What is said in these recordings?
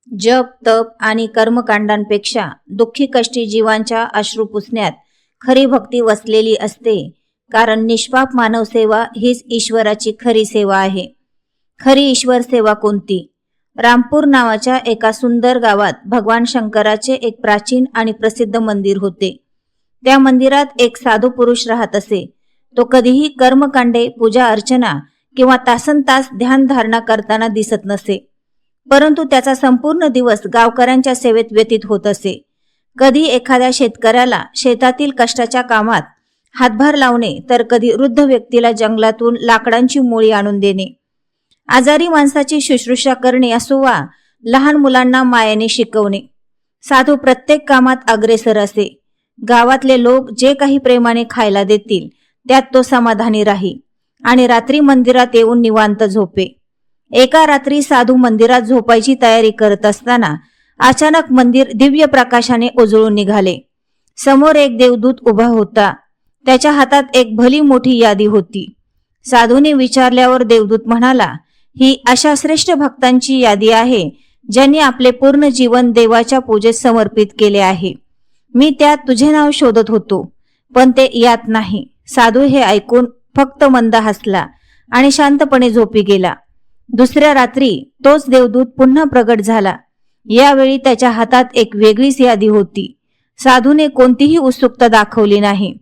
जप तप आणि कर्मकांडांपेक्षा दुःखी कष्टी जीवांच्या अश्रू पुसण्यात खरी भक्ती वसलेली असते, कारण निष्पाप मानव सेवा हीच ईश्वराची खरी सेवा आहे. खरी ईश्वर सेवा कोणती? रामपूर नावाच्या एका सुंदर गावात भगवान शंकराचे एक प्राचीन आणि प्रसिद्ध मंदिर होते. त्या मंदिरात एक साधू पुरुष राहत असे. तो कधीही कर्मकांडे, पूजा अर्चना किंवा तासनतास ध्यान धारणा करताना दिसत नसे, परंतु त्याचा संपूर्ण दिवस गावकऱ्यांच्या सेवेत व्यतीत होत असे. कधी एखाद्या शेतकऱ्याला शेतातील कष्टाच्या कामात हातभार लावणे, तर कधी वृद्ध व्यक्तीला जंगलातून लाकडांची मोळी आणून देणे, आजारी माणसाची शुश्रूषा करणे असो वा लहान मुलांना मायेने शिकवणे. साधू प्रत्येक कामात अग्रेसर असे. गावातले लोक जे काही प्रेमाने खायला देतील त्यात तो समाधानी राही आणि रात्री मंदिरात येऊन निवांत झोपे. एका रात्री साधू मंदिरात झोपायची तयारी करत असताना अचानक मंदिर दिव्य प्रकाशाने उजळून निघाले. समोर एक देवदूत उभा होता. त्याच्या हातात एक भली मोठी यादी होती. साधूने विचारल्यावर देवदूत म्हणाला, ही अशा श्रेष्ठ भक्तांची यादी आहे ज्यांनी आपले पूर्ण जीवन देवाच्या पूजेत समर्पित केले आहे. मी त्यात तुझे नाव शोधत होतो, पण ते यात नाही. साधू हे ऐकून फक्त मंद हसला आणि शांतपणे झोपी गेला. दुसऱ्या रात्री तोच देवदूत पुन्हा प्रगट झाला. यावेळी त्याच्या हातात एक वेगळीच यादी होती. साधूने कोणतीही उत्सुकता दाखवली नाही.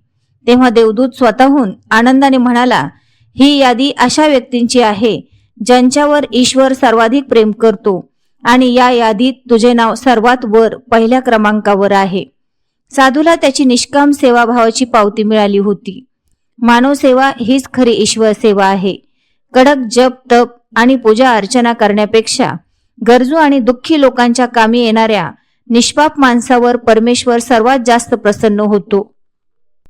तेव्हा देवदूत स्वतःहून आनंदाने म्हणाला, ही यादी अशा व्यक्तींची आहे ज्यांच्यावर ईश्वर सर्वाधिक प्रेम करतो आणि या यादीत तुझे नाव सर्वात वर पहिल्या क्रमांकावर आहे. साधूला त्याची निष्काम सेवाभावाची पावती मिळाली होती. मानव सेवा हीच खरी ईश्वर सेवा आहे. कडक जप तप आणि पूजा अर्चना करण्यापेक्षा गरजू आणि दुःखी लोकांच्या कामी येणाऱ्या निष्पाप माणसावर परमेश्वर सर्वात जास्त प्रसन्न होतो.